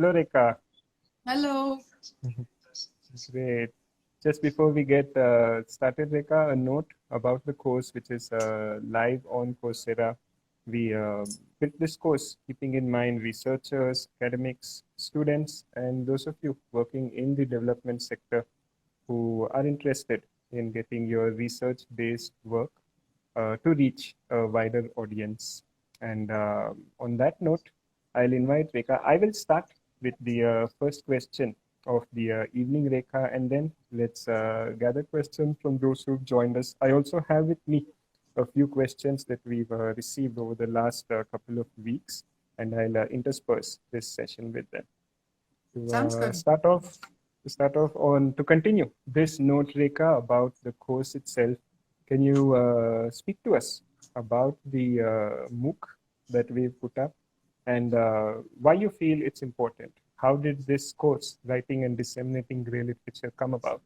Hello, Rekha. Hello. Great. Just before we get started, Rekha, a note about the course, which is live on Coursera. We built this course keeping in mind researchers, academics, students, and those of you working in the development sector who are interested in getting your research-based work to reach a wider audience. And on that note, I'll invite Rekha. I will start with the first question of the evening, Rekha, and then let's gather questions from those who've joined us. I also have with me a few questions that we've received over the last couple of weeks, and I'll intersperse this session with them. Sounds To good. start off on to continue this note, Rekha, about the course itself. Can you speak to us about the MOOC that we've put up and why you feel it's important? How did this course, Writing and Disseminating Grey Literature, come about?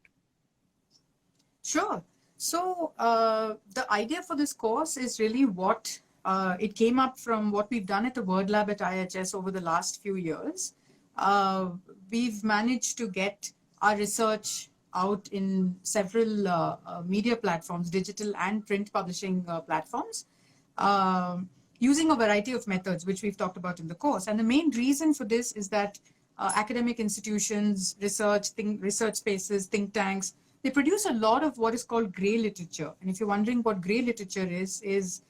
Sure. So the idea for this course is really what it came up from what we've done at the Word Lab at IHS over the last few years. We've managed to get our research out in several media platforms, digital and print publishing platforms, using a variety of methods, which we've talked about in the course. And the main reason for this is that academic institutions, research spaces, think tanks, they produce a lot of what is called grey literature. And if you're wondering what grey literature is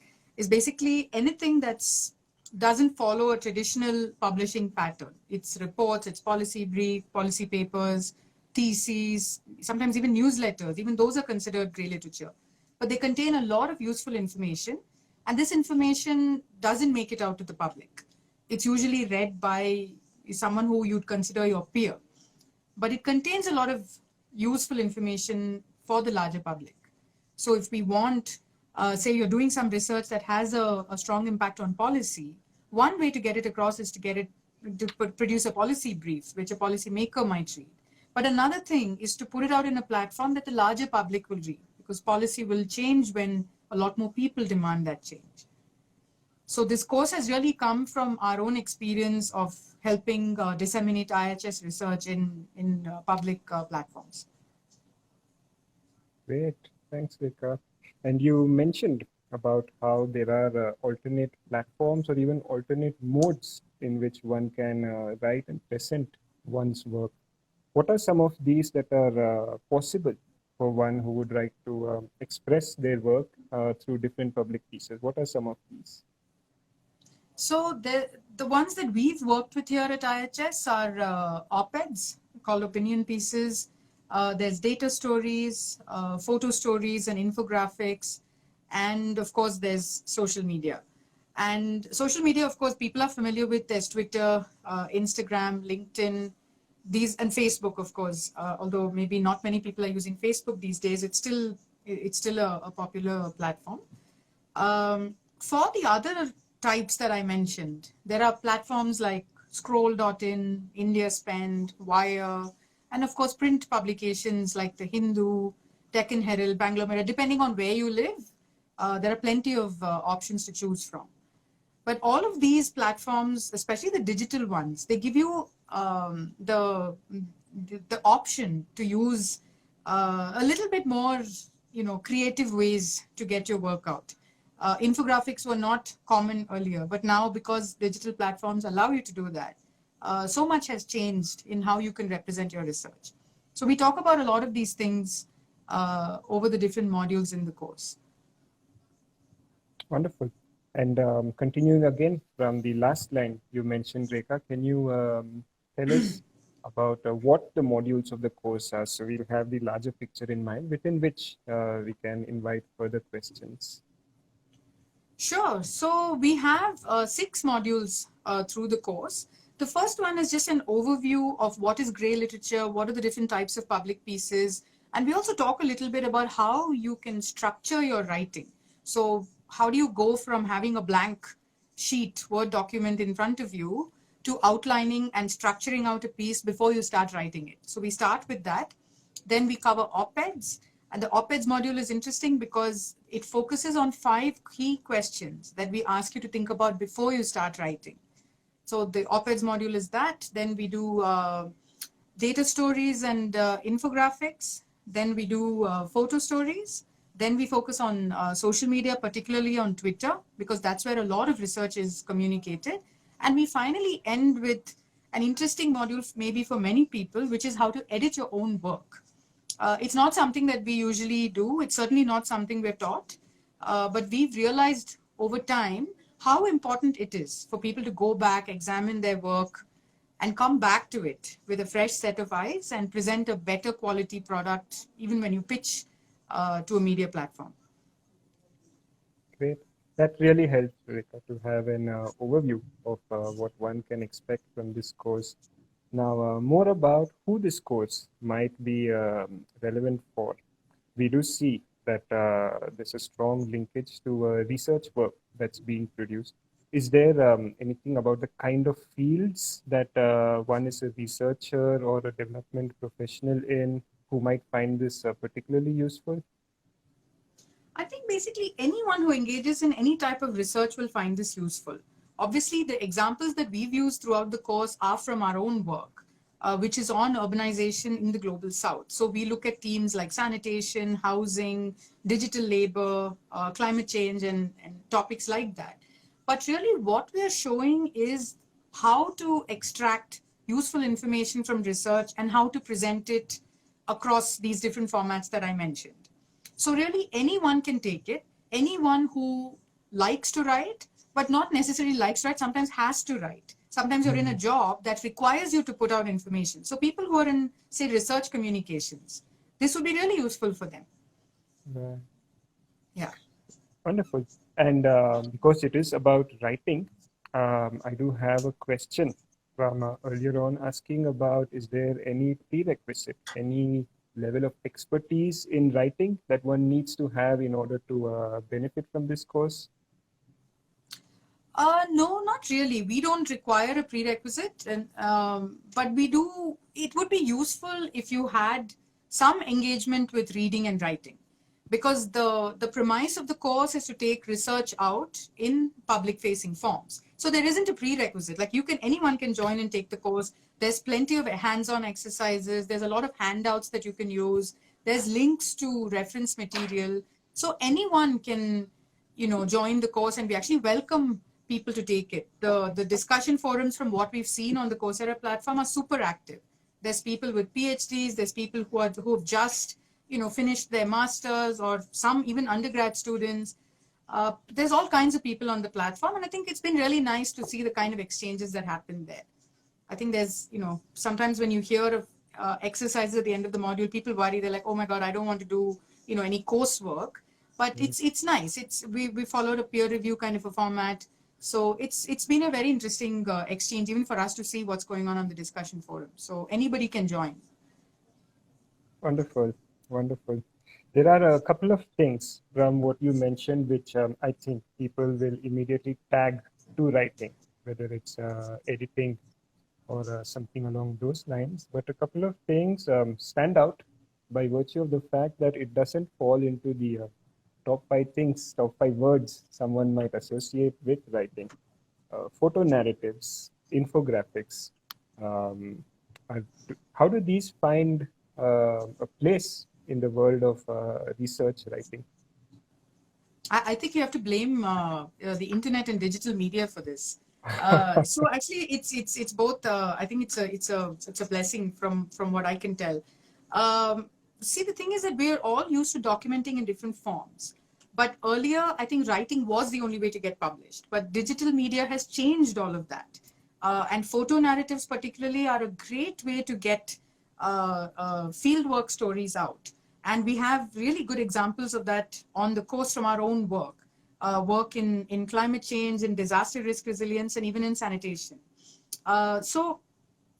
basically anything that's doesn't follow a traditional publishing pattern. It's reports, it's policy brief, policy papers, theses, sometimes even newsletters. Even those are considered grey literature. But they contain a lot of useful information, and this information doesn't make it out to the public. It's usually read by someone who you'd consider your peer. But it contains a lot of useful information for the larger public. So if we want, say you're doing some research that has a strong impact on policy, one way to get it across is to get it to produce a policy brief, which a policymaker might read. But another thing is to put it out in a platform that the larger public will read, because policy will change when a lot more people demand that change. So this course has really come from our own experience of helping disseminate IHS research in public platforms. Great. Thanks, Rekha. And you mentioned about how there are alternate platforms or even alternate modes in which one can write and present one's work. What are some of these that are possible for one who would like to express their work through different public pieces? What are some of these? So the ones that we've worked with here at IHS are op-eds called opinion pieces. There's data stories, photo stories and infographics, and of course there's social media. And social media, of course, people are familiar with. There's Twitter, Instagram, LinkedIn, these, and Facebook, of course. Although maybe not many people are using Facebook these days, it's still a popular platform. For the other types that I mentioned, there are platforms like Scroll.in, India Spend, Wire, and of course print publications like the Hindu, Deccan Herald, Bangalore Mirror. Depending on where you live, there are plenty of options to choose from. But all of these platforms, especially the digital ones, they give you the option to use a little bit more, creative ways to get your work out. Infographics were not common earlier, but now because digital platforms allow you to do that, so much has changed in how you can represent your research. So we talk about a lot of these things over the different modules in the course. Wonderful. And continuing again from the last line you mentioned, Rekha, can you tell us about what the modules of the course are, so we'll have the larger picture in mind within which we can invite further questions? Sure. So we have 6 modules through the course. The first one is just an overview of what is grey literature, what are the different types of public pieces, and we also talk a little bit about how you can structure your writing. So how do you go from having a blank sheet, Word document in front of you, to outlining and structuring out a piece before you start writing it? So we start with that. Then we cover op-eds. And the op-eds module is interesting because it focuses on 5 key questions that we ask you to think about before you start writing. So the op-eds module is that. Then we do data stories and infographics. Then we do photo stories. Then we focus on social media, particularly on Twitter, because that's where a lot of research is communicated. And we finally end with an interesting module, maybe for many people, which is how to edit your own work. It's not something that we usually do. It's certainly not something we're taught. But we've realized over time how important it is for people to go back, examine their work, and come back to it with a fresh set of eyes and present a better quality product, even when you pitch to a media platform. Great. That really helps, Rekha, to have an overview of what one can expect from this course. Now, more about who this course might be relevant for. We do see that there's a strong linkage to research work that's being produced. Is there anything about the kind of fields that one is a researcher or a development professional in who might find this particularly useful? I think basically anyone who engages in any type of research will find this useful. Obviously, the examples that we've used throughout the course are from our own work, which is on urbanization in the global south. So we look at themes like sanitation, housing, digital labor, climate change, and topics like that. But really what we are showing is how to extract useful information from research and how to present it across these different formats that I mentioned. So really anyone can take it, anyone who likes to write, but not necessarily likes to write, sometimes has to write. Sometimes you're in a job that requires you to put out information. So people who are in, say, research communications, this would be really useful for them. Yeah. Wonderful. And because it is about writing, I do have a question from earlier on asking about, is there any prerequisite, any level of expertise in writing that one needs to have in order to benefit from this course? No, not really. We don't require a prerequisite, and but we do. It would be useful if you had some engagement with reading and writing, because the premise of the course is to take research out in public-facing forms. So there isn't a prerequisite. Like anyone can join and take the course. There's plenty of hands-on exercises. There's a lot of handouts that you can use. There's links to reference material. So anyone can, join the course, and we actually welcome people to take it. The discussion forums, from what we've seen on the Coursera platform, are super active. There's people with PhDs. There's people who have just finished their masters, or some even undergrad students. There's all kinds of people on the platform, and I think it's been really nice to see the kind of exchanges that happen there. I think there's, sometimes when you hear of exercises at the end of the module, people worry. They're like, oh my God, I don't want to do, any coursework. But it's nice. We followed a peer review kind of a format. So it's been a very interesting exchange, even for us to see what's going on the discussion forum. So anybody can join. Wonderful, wonderful. There are a couple of things from what you mentioned, which I think people will immediately tag to writing, whether it's editing or something along those lines. But a couple of things stand out by virtue of the fact that it doesn't fall into the top 5 words someone might associate with writing. Photo narratives, infographics. How do these find a place in the world of research writing? I think you have to blame the internet and digital media for this. So actually, it's both. I think it's a blessing from what I can tell. See, the thing is that we're all used to documenting in different forms. But earlier, I think writing was the only way to get published. But digital media has changed all of that. And photo narratives particularly are a great way to get fieldwork stories out. And we have really good examples of that on the course from our own work. Work in climate change, in disaster risk resilience, and even in sanitation. So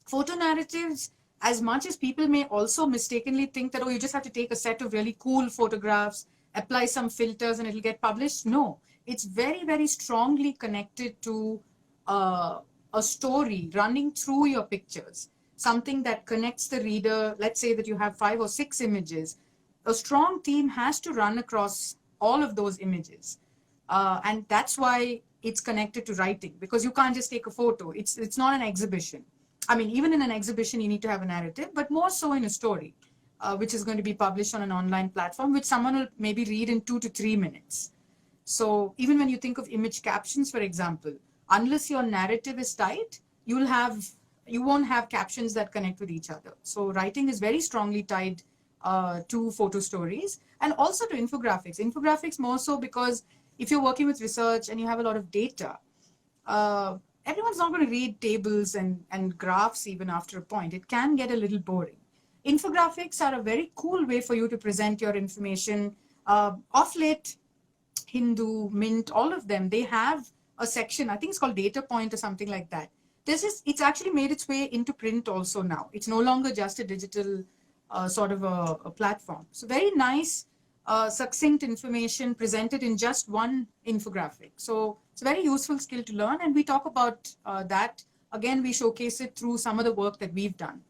photo narratives, as much as people may also mistakenly think that, you just have to take a set of really cool photographs, apply some filters, and it'll get published. No, it's very, very strongly connected to a story running through your pictures, something that connects the reader. Let's say that you have 5 or 6 images. A strong theme has to run across all of those images. And that's why it's connected to writing, because you can't just take a photo. It's not an exhibition. I mean, even in an exhibition, you need to have a narrative, but more so in a story, which is going to be published on an online platform, which someone will maybe read in 2 to 3 minutes. So even when you think of image captions, for example, unless your narrative is tight, you won't have captions that connect with each other. So writing is very strongly tied to photo stories and also to infographics. Infographics more so because if you're working with research and you have a lot of data, everyone's not going to read tables and graphs even after a point. It can get a little boring. Infographics are a very cool way for you to present your information. Of late, Hindu, Mint, all of them, they have a section, I think it's called Data Point or something like that. It's actually made its way into print also now. It's no longer just a digital sort of a platform. So very nice, succinct information presented in just one infographic. So it's a very useful skill to learn, and we talk about that. Again, we showcase it through some of the work that we've done.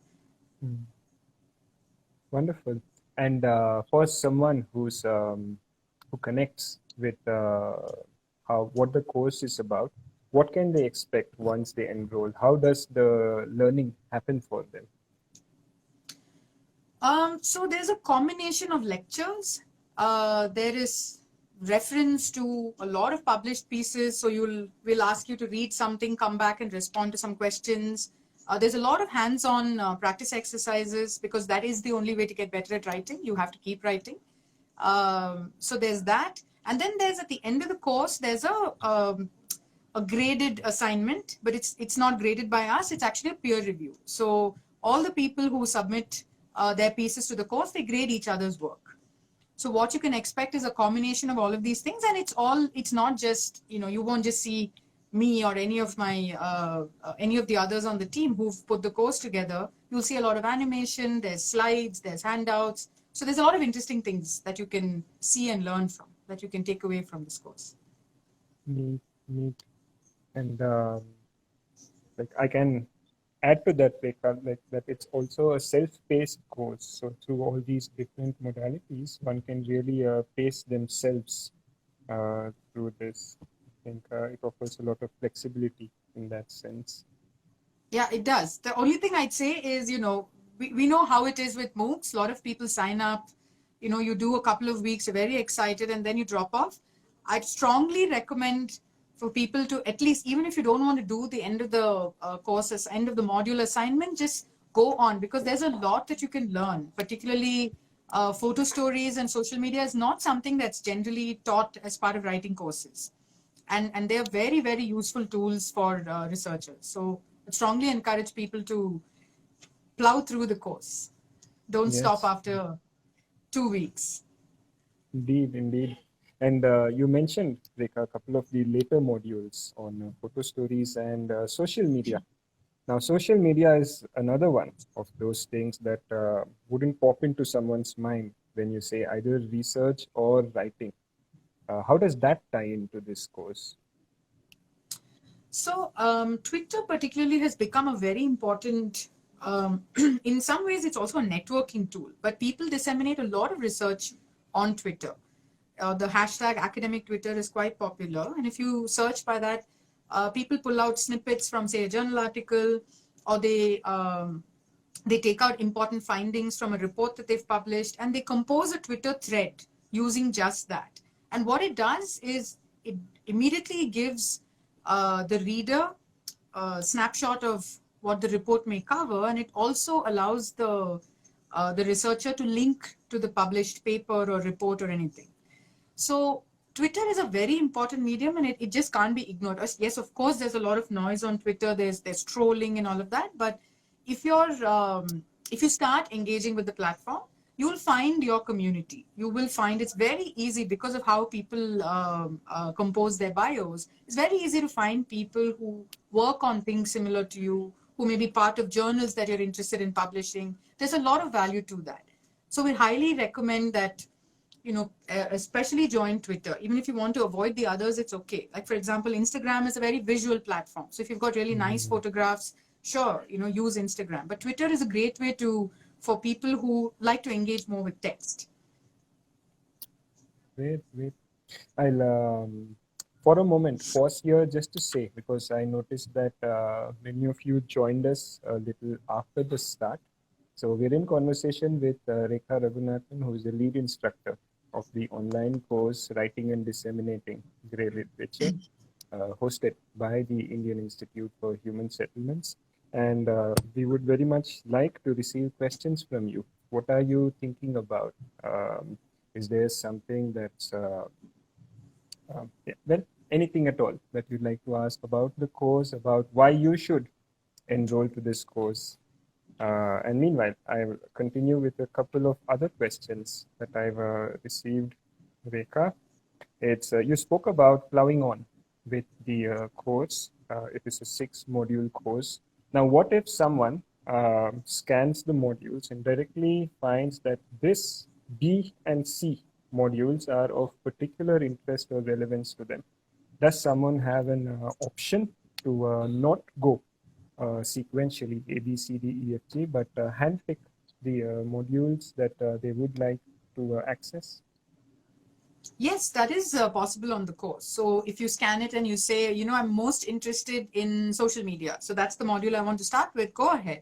Wonderful. And for someone who connects with what the course is about, what can they expect once they enroll? How does the learning happen for them? So there's a combination of lectures. There is reference to a lot of published pieces. So we'll ask you to read something, come back and respond to some questions. There's a lot of hands-on practice exercises, because that is the only way to get better at writing. You have to keep writing. So there's that. And then there's, at the end of the course, there's a graded assignment, but it's not graded by us. It's actually a peer review. So all the people who submit their pieces to the course, they grade each other's work. So what you can expect is a combination of all of these things, and it's not just, you won't just see me or any of the others on the team who've put the course together. You'll see a lot of animation, there's slides, there's handouts. So there's a lot of interesting things that you can see and learn from, that you can take away from this course. Neat. And I can add to that, Rekha, that it's also a self-paced course. So through all these different modalities, one can really pace themselves through this. I think it offers a lot of flexibility in that sense. Yeah, it does. The only thing I'd say is, we know how it is with MOOCs. A lot of people sign up, you do a couple of weeks, you're very excited, and then you drop off. I'd strongly recommend for people to, at least, even if you don't want to do the end of the courses, end of the module assignment, just go on, because there's a lot that you can learn. Particularly photo stories and social media is not something that's generally taught as part of writing courses. And they're very, very useful tools for researchers. So I strongly encourage people to plow through the course. Don't stop after 2 weeks. Indeed. And you mentioned, Rekha, a couple of the later modules on photo stories and social media. Now, social media is another one of those things that wouldn't pop into someone's mind when you say either research or writing. How does that tie into this course? So Twitter particularly has become a very important, in some ways it's also a networking tool, but people disseminate a lot of research on Twitter. The hashtag academic Twitter is quite popular. And if you search by that, people pull out snippets from, say, a journal article, or they take out important findings from a report that they've published, and they compose a Twitter thread using just that. And what it does is it immediately gives the reader a snapshot of what the report may cover, and it also allows the researcher to link to the published paper or report or anything. So Twitter is a very important medium, and it just can't be ignored. Yes, of course, there's a lot of noise on Twitter. There's trolling and all of that. But if you start engaging with the platform, you will find your community. You will find it's very easy, because of how people compose their bios. It's very easy to find people who work on things similar to you, who may be part of journals that you're interested in publishing. There's a lot of value to that. So we highly recommend that, especially join Twitter. Even if you want to avoid the others, it's okay. Like, for example, Instagram is a very visual platform. So if you've got really nice photographs, sure, use Instagram. But Twitter is a great way for people who like to engage more with text. Great. I'll for a moment, pause here just to say, because I noticed that many of you joined us a little after the start. So we're in conversation with Rekha Raghunathan, who is the lead instructor of the online course Writing and Disseminating Grey Literature, hosted by the Indian Institute for Human Settlements. And we would very much like to receive questions from you. What are you thinking about? Is there something that's, well, anything at all that you'd like to ask about the course, about why you should enroll to this course? And meanwhile, I will continue with a couple of other questions that I've received, Rekha. It's you spoke about plowing on with the course. It is a 6-module course. Now, what if someone scans the modules and directly finds that this B and C modules are of particular interest or relevance to them? Does someone have an option to not go sequentially A, B, C, D, E, F, G, but handpick the modules that they would like to access? Yes, that is possible on the course. So if you scan it and you say, you know, I'm most interested in social media, so that's the module I want to start with, go ahead.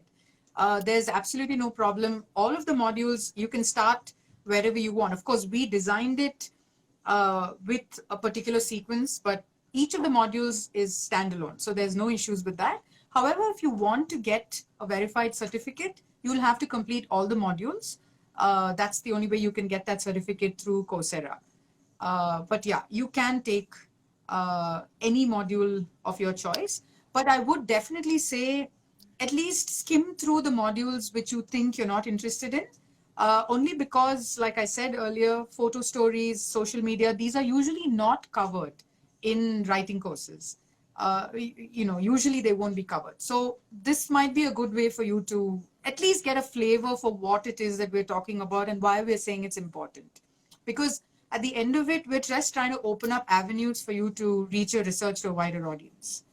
There's absolutely no problem. All of the modules, you can start wherever you want. Of course, we designed it with a particular sequence, but each of the modules is standalone. So there's no issues with that. However, if you want to get a verified certificate, you'll have to complete all the modules. That's the only way you can get that certificate through Coursera. But yeah, you can take any module of your choice. But I would definitely say at least skim through the modules which you think you're not interested in. Only because, like I said earlier, photo stories, social media, these are usually not covered in writing courses. Usually they won't be covered. So this might be a good way for you to at least get a flavor for what it is that we're talking about and why we're saying it's important. Because at the end of it, we're just trying to open up avenues for you to reach your research to a wider audience.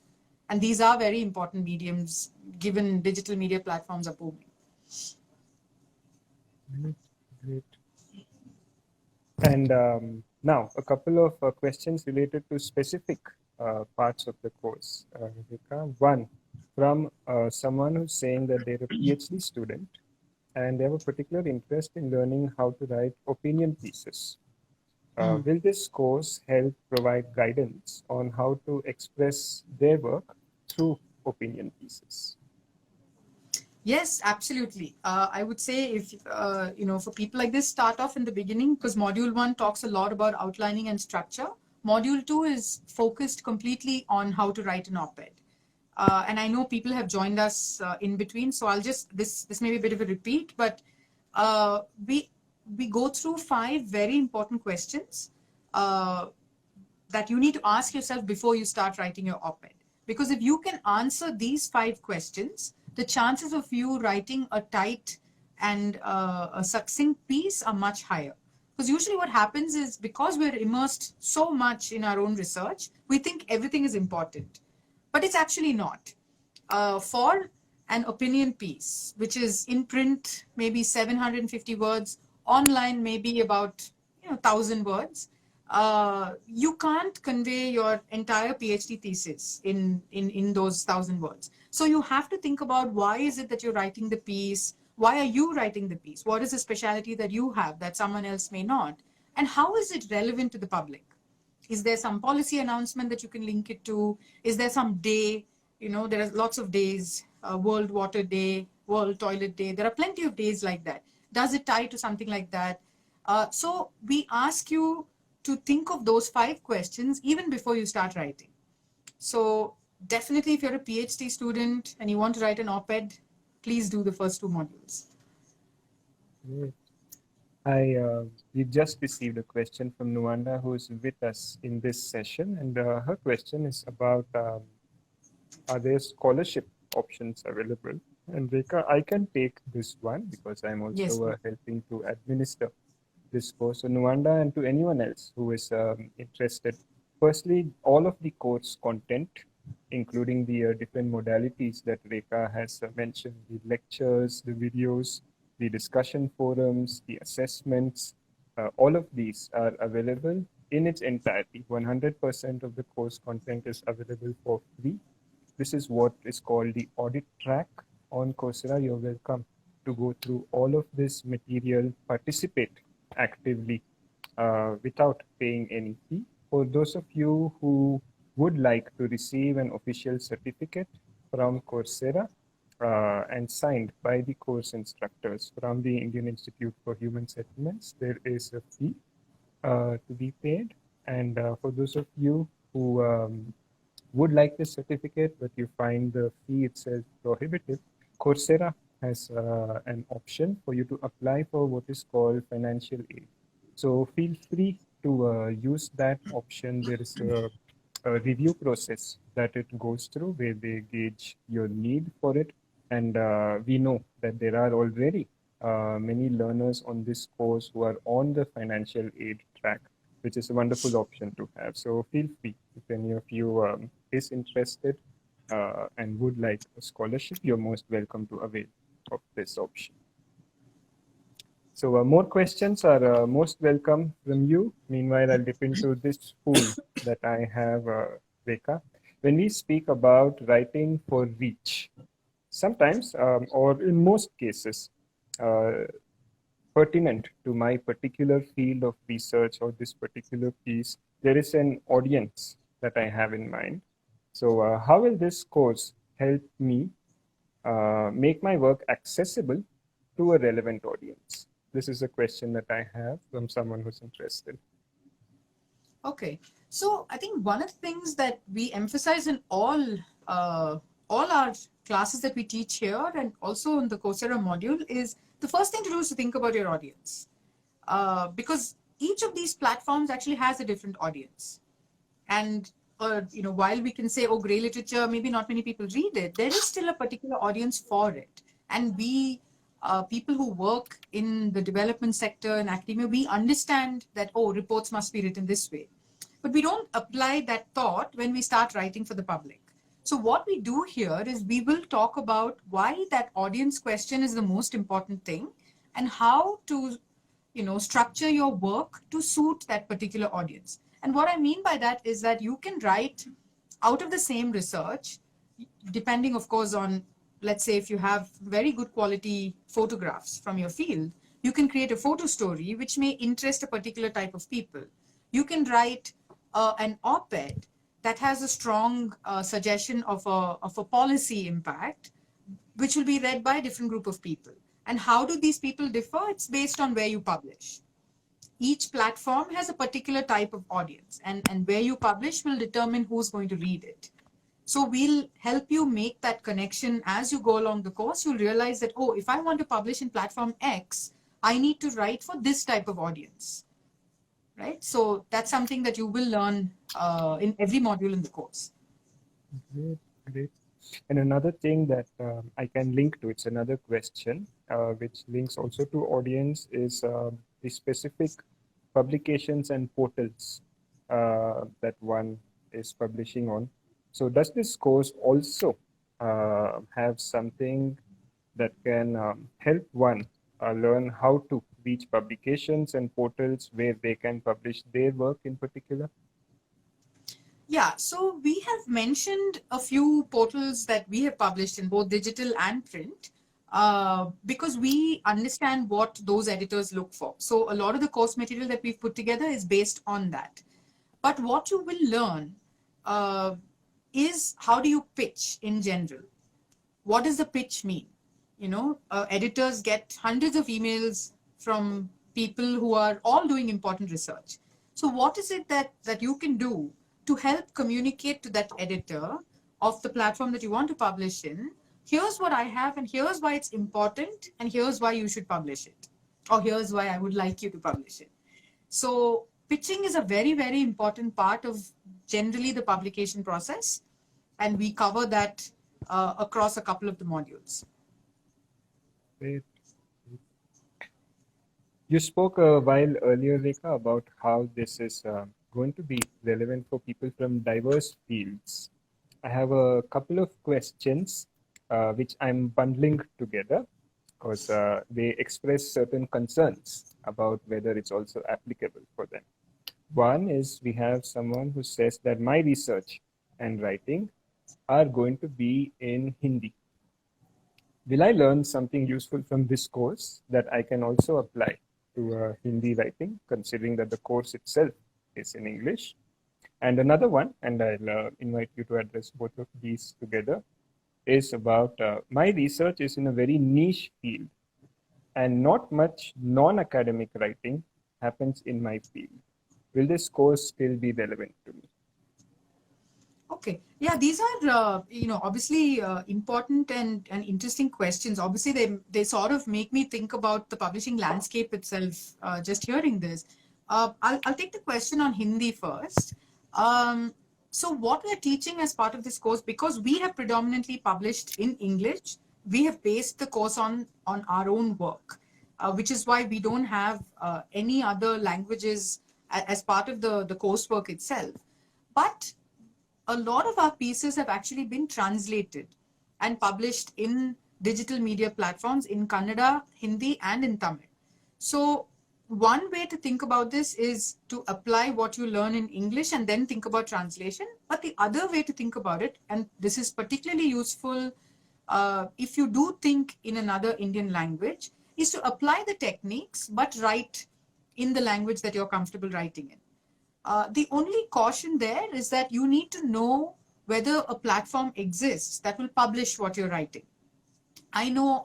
And these are very important mediums, given digital media platforms are booming. Great. And now, a couple of questions related to specific parts of the course. Rekha. One, from someone who's saying that they're a PhD student and they have a particular interest in learning how to write opinion pieces. Will this course help provide guidance on how to express their work through opinion pieces? Yes, absolutely. I would say if, for people like this, start off in the beginning, because module 1 talks a lot about outlining and structure. Module 2 is focused completely on how to write an op-ed. And I know people have joined us in between, so I'll just, this may be a bit of a repeat, but we go through 5 very important questions that you need to ask yourself before you start writing your op-ed. Because if you can answer these 5 questions, the chances of you writing a tight and a succinct piece are much higher. Because usually what happens is, because we're immersed so much in our own research, we think everything is important. But it's actually not. For an opinion piece, which is in print, maybe 750 words, online maybe about 1,000 words, you can't convey your entire PhD thesis in those 1,000 words. So you have to think about, why is it that you're writing the piece? Why are you writing the piece? What is the specialty that you have that someone else may not? And how is it relevant to the public? Is there some policy announcement that you can link it to? Is there some day? There are lots of days, World Water Day, World Toilet Day. There are plenty of days like that. Does it tie to something like that? So we ask you to think of those 5 questions even before you start writing. So definitely, if you're a PhD student and you want to write an op-ed, please do the first 2 modules. Great. We just received a question from Nuanda, who is with us in this session, and her question is about are there scholarship options available? And Rekha, I can take this one because I'm also helping to administer this course. So Nuanda, and to anyone else who is interested, firstly, all of the course content, including the different modalities that Rekha has mentioned, the lectures, the videos, the discussion forums, the assessments, all of these are available in its entirety. 100% of the course content is available for free. This is what is called the audit track on Coursera. You're welcome to go through all of this material, participate actively without paying any fee. For those of you who would like to receive an official certificate from Coursera and signed by the course instructors from the Indian Institute for Human Settlements, there is a fee to be paid. And for those of you who would like this certificate, but you find the fee itself prohibitive, Coursera has an option for you to apply for what is called financial aid. So feel free to use that option. There is a review process that it goes through where they gauge your need for it. And we know that there are already many learners on this course who are on the financial aid track, which is a wonderful option to have. So feel free, if any of you is interested and would like a scholarship, you're most welcome to avail of this option. So more questions are most welcome from you. Meanwhile, I'll dip into this pool that I have, Rekha. When we speak about writing for reach, sometimes, or in most cases, pertinent to my particular field of research or this particular piece, there is an audience that I have in mind. So how will this course help me make my work accessible to a relevant audience? This is a question that I have from someone who's interested. Okay, so I think one of the things that we emphasize in all our classes that we teach here and also in the Coursera module is the first thing to do is to think about your audience, because each of these platforms actually has a different audience. And while we can say, oh, grey literature, maybe not many people read it, there is still a particular audience for it. And we people who work in the development sector and academia, we understand that, oh, reports must be written this way. But we don't apply that thought when we start writing for the public. So what we do here is we will talk about why that audience question is the most important thing and how to, structure your work to suit that particular audience. And what I mean by that is that you can write out of the same research, depending, of course, on, let's say, if you have very good quality photographs from your field, you can create a photo story which may interest a particular type of people. You can write an op-ed that has a strong suggestion of a policy impact, which will be read by a different group of people. And how do these people differ? It's based on where you publish. Each platform has a particular type of audience, and where you publish will determine who's going to read it. So we'll help you make that connection as you go along the course. You'll realize that, oh, if I want to publish in platform X, I need to write for this type of audience, right? So that's something that you will learn in every module in the course. Great, great. And another thing that I can link to, it's another question, which links also to audience, is the specific publications and portals that one is publishing on. So does this course also have something that can help one learn how to reach publications and portals where they can publish their work in particular? Yeah, so we have mentioned a few portals that we have published in both digital and print because we understand what those editors look for. So a lot of the course material that we've put together is based on that. But what you will learn is how do you pitch in general? What does the pitch mean? Editors get hundreds of emails from people who are all doing important research. So what is it that you can do to help communicate to that editor of the platform that you want to publish in? Here's what I have, and here's why it's important, and here's why you should publish it, or here's why I would like you to publish it. So pitching is a very, very important part of generally the publication process, and we cover that across a couple of the modules. Great. You spoke a while earlier, Rekha, about how this is going to be relevant for people from diverse fields. I have a couple of questions which I'm bundling together because they express certain concerns about whether it's also applicable for them. One is we have someone who says that my research and writing are going to be in Hindi. Will I learn something useful from this course that I can also apply to Hindi writing, considering that the course itself is in English? And another one, and I'll invite you to address both of these together, is about my research is in a very niche field, and not much non-academic writing happens in my field. Will this course still be relevant to me? Okay. Yeah, these are, obviously important and interesting questions. Obviously, they sort of make me think about the publishing landscape itself, just hearing this. I'll take the question on Hindi first. So what we're teaching as part of this course, because we have predominantly published in English, we have based the course on our own work, which is why we don't have any other languages as part of the coursework itself. But a lot of our pieces have actually been translated and published in digital media platforms in Kannada, Hindi, and in Tamil. So one way to think about this is to apply what you learn in English and then think about translation. But the other way to think about it, and this is particularly useful if you do think in another Indian language, is to apply the techniques but write in the language that you're comfortable writing in. The only caution there is that you need to know whether a platform exists that will publish what you're writing. I know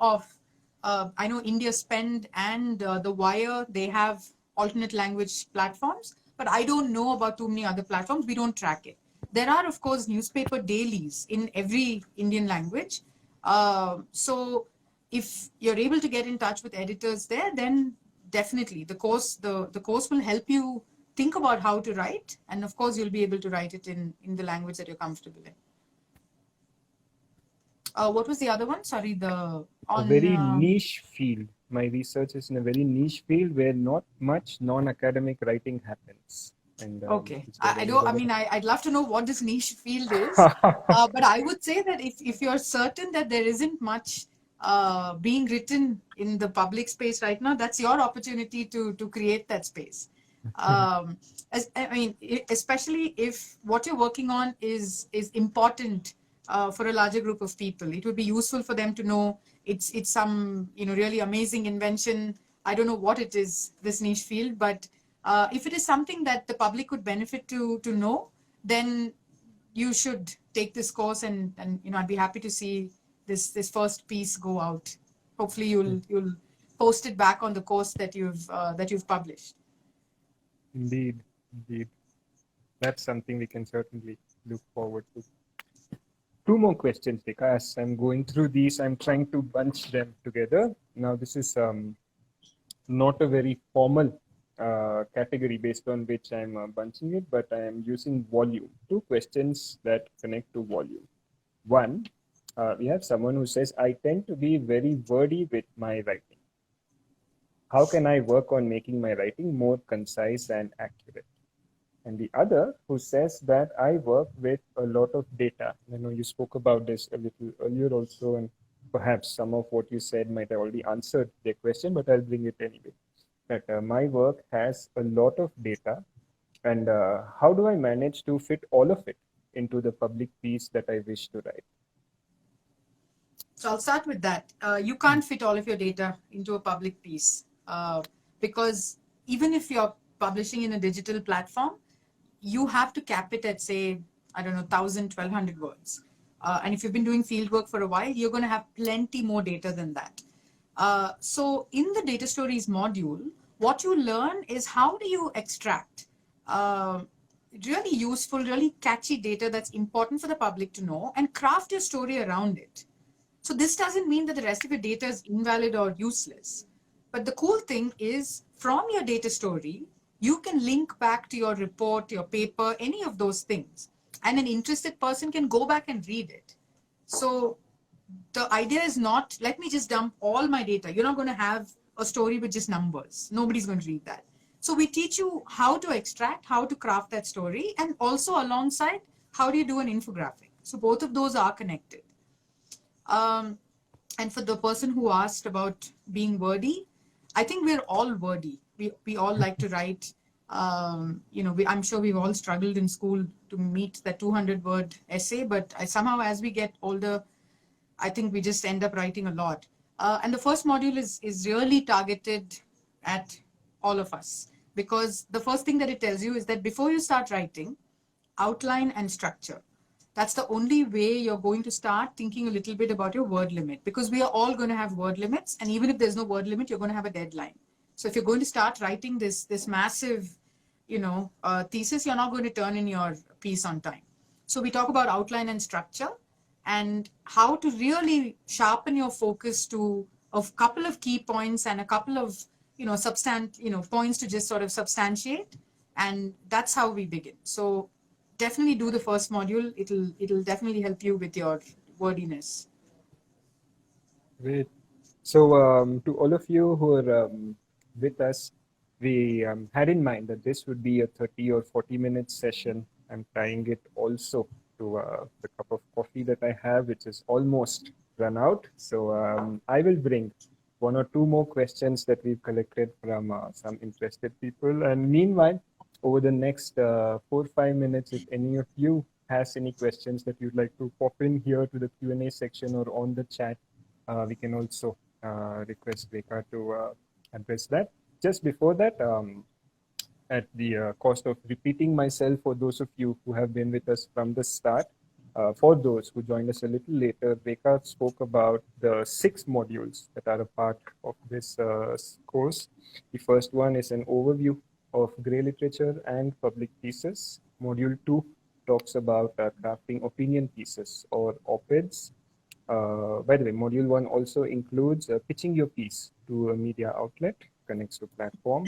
India Spend and The Wire, they have alternate language platforms, but I don't know about too many other platforms. We don't track it. There are, of course, newspaper dailies in every Indian language. So if you're able to get in touch with editors there, then definitely the course will help you think about how to write, and of course you'll be able to write it in the language that you're comfortable in. What was the other one? Sorry, a very niche field. My research is in a very niche field where not much non-academic writing happens. And, okay, I'd love to know what this niche field is, but I would say that if you're certain that there isn't much being written in the public space right now, that's your opportunity to create that space. Especially if what you're working on is important for a larger group of people. It would be useful for them to know it's some really amazing invention. I don't know what it is, this niche field, but if it is something that the public could benefit to know, then you should take this course, and I'd be happy to see this first piece go out. Hopefully you'll post it back on the course that you've published. Indeed. That's something we can certainly look forward to. Two more questions, Rekha. As I'm going through these, I'm trying to bunch them together. Now, this is not a very formal category based on which I'm bunching it, but I am using volume. Two questions that connect to volume. One, we have someone who says, I tend to be very wordy with my writing. How can I work on making my writing more concise and accurate? And the other who says that I work with a lot of data. I know you spoke about this a little earlier also, and perhaps some of what you said might have already answered their question, but I'll bring it anyway. That my work has a lot of data, and how do I manage to fit all of it into the public piece that I wish to write? So I'll start with that. You can't fit all of your data into a public piece because even if you're publishing in a digital platform, you have to cap it at, say, 1,000, 1,200 words. And if you've been doing field work for a while, you're going to have plenty more data than that. So in the data stories module, what you learn is how do you extract really useful, really catchy data that's important for the public to know and craft your story around it. So this doesn't mean that the rest of your data is invalid or useless. But the cool thing is from your data story, you can link back to your report, your paper, any of those things. And an interested person can go back and read it. So the idea is not, let me just dump all my data. You're not going to have a story with just numbers. Nobody's going to read that. So we teach you how to extract, how to craft that story, and also alongside, how do you do an infographic? So both of those are connected. And for the person who asked about being wordy, I think we're all wordy. We all like to write. I'm sure we've all struggled in school to meet that 200-word essay, but somehow as we get older, I think we just end up writing a lot. And the first module is really targeted at all of us, because the first thing that it tells you is that before you start writing, outline and structure. That's the only way you're going to start thinking a little bit about your word limit, because we are all going to have word limits. And even if there's no word limit, you're going to have a deadline. So if you're going to start writing this massive, thesis, you're not going to turn in your piece on time. So we talk about outline and structure and how to really sharpen your focus to a couple of key points and a couple of, points to just sort of substantiate. And that's how we begin. So definitely do the first module. It'll definitely help you with your wordiness. Great. So to all of you who are with us, we had in mind that this would be a 30 or 40-minute session. I'm tying it also to the cup of coffee that I have, which is almost run out. So I will bring one or two more questions that we've collected from some interested people. And meanwhile, over the next 4 or 5 minutes, if any of you has any questions that you'd like to pop in here to the Q&A section or on the chat, we can also request Rekha to address that. Just before that, at the cost of repeating myself for those of you who have been with us from the start, for those who joined us a little later, Rekha spoke about the 6 modules that are a part of this course. The first one is an overview of grey literature and public pieces. Module 2 talks about crafting opinion pieces or op-eds. By the way, module 1 also includes pitching your piece to a media outlet, connects to platform.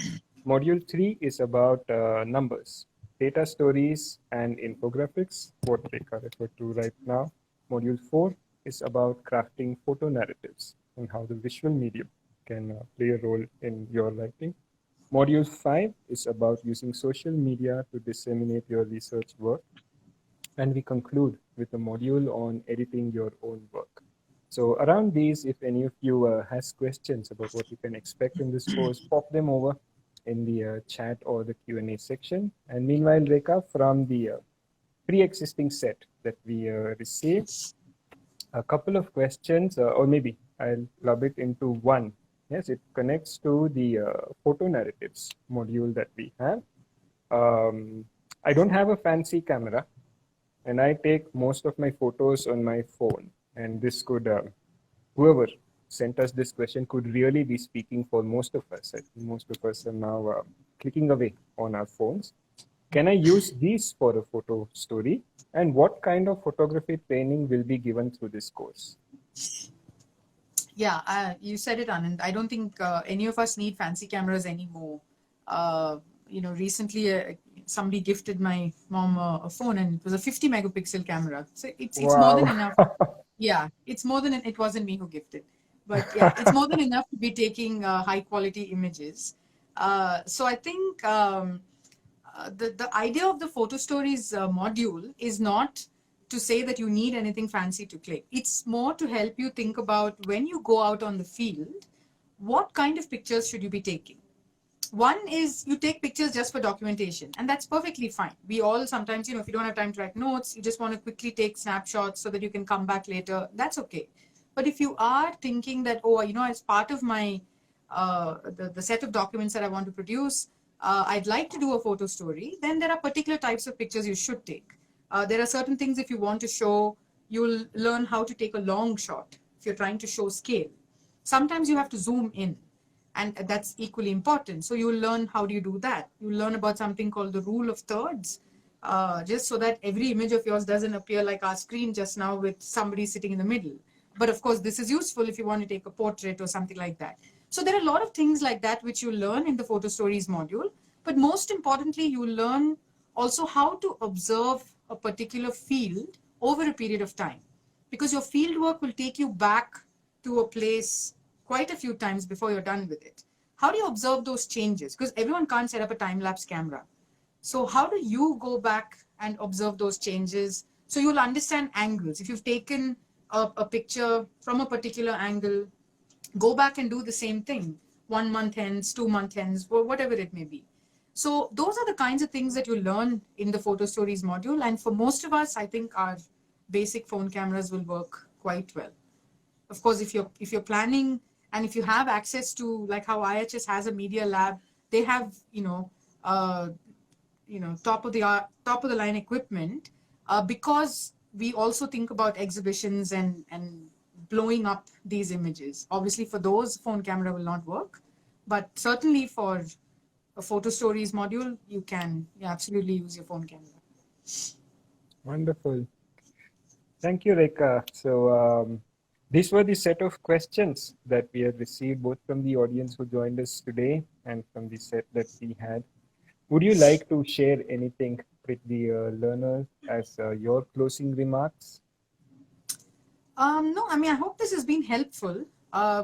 Module 3 is about numbers, data stories, and infographics, what Rekha referred to right now. Module 4 is about crafting photo narratives and how the visual medium can play a role in your writing. Module 5 is about using social media to disseminate your research work. And we conclude with a module on editing your own work. So around these, if any of you has questions about what you can expect in this course, pop them over in the chat or the Q&A section. And meanwhile, Rekha, from the pre-existing set that we received, a couple of questions, or maybe I'll club it into one. Yes, it connects to the photo narratives module that we have. I don't have a fancy camera, and I take most of my photos on my phone. And this could, whoever sent us this question could really be speaking for most of us. I think most of us are now clicking away on our phones. Can I use these for a photo story? And what kind of photography training will be given through this course? Yeah, you said it, Anand. I don't think any of us need fancy cameras anymore. Recently somebody gifted my mom a phone, and it was a 50 megapixel camera. So it's more than enough. Yeah, it's more than, it wasn't me who gifted, but yeah, it's more than enough to be taking high quality images. So I think the idea of the photo stories module is not to say that you need anything fancy to click. It's more to help you think about, when you go out on the field, what kind of pictures should you be taking? One is you take pictures just for documentation, and that's perfectly fine. We all sometimes, if you don't have time to write notes, you just want to quickly take snapshots so that you can come back later. That's okay. But if you are thinking that, as part of my the set of documents that I want to produce, I'd like to do a photo story, then there are particular types of pictures you should take. There are certain things, if you want to show, you'll learn how to take a long shot if you're trying to show scale. Sometimes you have to zoom in, and that's equally important. So you'll learn how do you do that. You'll learn about something called the rule of thirds, just so that every image of yours doesn't appear like our screen just now with somebody sitting in the middle. But of course, this is useful if you want to take a portrait or something like that. So there are a lot of things like that which you learn in the photo stories module. But most importantly, you learn also how to observe a particular field over a period of time, because your field work will take you back to a place quite a few times before you're done with it. How do you observe those changes? Because everyone can't set up a time-lapse camera. So how do you go back and observe those changes? So you'll understand angles. If you've taken a picture from a particular angle, go back and do the same thing 1 month hence, 2 month hence, or whatever it may be. So those are the kinds of things that you learn in the photo stories module. And for most of us, I think our basic phone cameras will work quite well. Of course, if you're planning and if you have access to, like how IHS has a media lab, they have, top of the line equipment, because we also think about exhibitions and blowing up these images. Obviously, for those, phone camera will not work, but certainly for a photo stories module, you can absolutely use your phone camera. Wonderful. Thank you, Rekha. So these were the set of questions that we had received both from the audience who joined us today and from the set that we had. Would you like to share anything with the learners as your closing remarks? No, I mean, I hope this has been helpful.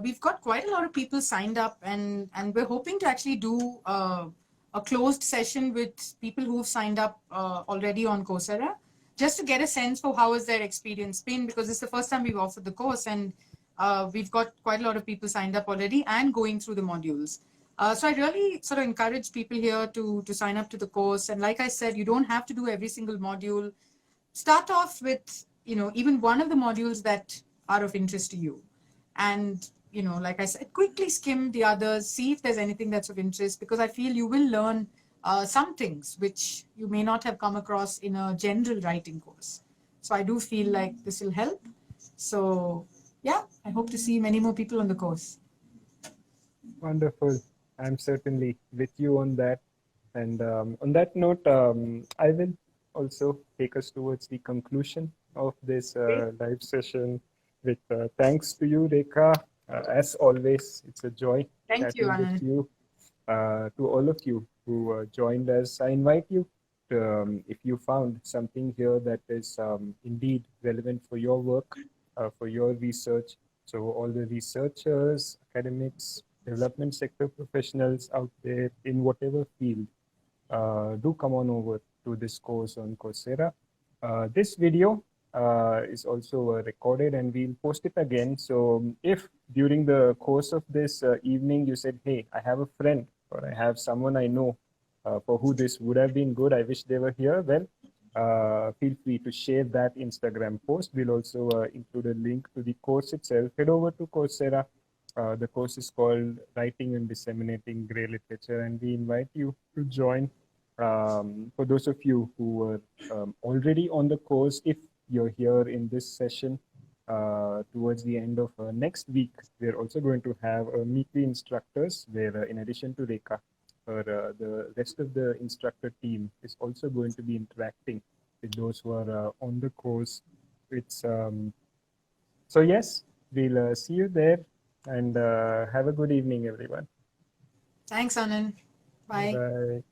We've got quite a lot of people signed up, and we're hoping to actually do a closed session with people who've signed up already on Coursera, just to get a sense for how has their experience been, because it's the first time we've offered the course, and we've got quite a lot of people signed up already and going through the modules. So I really sort of encourage people here to sign up to the course. And like I said, you don't have to do every single module. Start off with, even one of the modules that are of interest to you. And, like I said, quickly skim the others, see if there's anything that's of interest, because I feel you will learn some things which you may not have come across in a general writing course. So I do feel like this will help. So yeah, I hope to see many more people on the course. Wonderful. I'm certainly with you on that. And on that note, I will also take us towards the conclusion of this live session with thanks to you, Rekha. As always, it's a joy Thank you, chatting Anand. with you. To all of you who joined us, I invite you to, if you found something here that is indeed relevant for your work, for your research. So all the researchers, academics, development sector professionals out there in whatever field, do come on over to this course on Coursera. This video is also recorded and we'll post it again. So if during the course of this evening you said, hey, I have a friend or I have someone I know for who this would have been good, I wish they were here, well, feel free to share that Instagram post. We'll also include a link to the course itself. Head over to Coursera. The course is called Writing and Disseminating Grey Literature, and we invite you to join. For those of you who were already on the course, if you're here in this session towards the end of next week, we're also going to have meet the instructors where in addition to Rekha, the rest of the instructor team is also going to be interacting with those who are on the course. It's so yes, we'll see you there, and have a good evening, everyone. Thanks, Anand. Bye. Bye.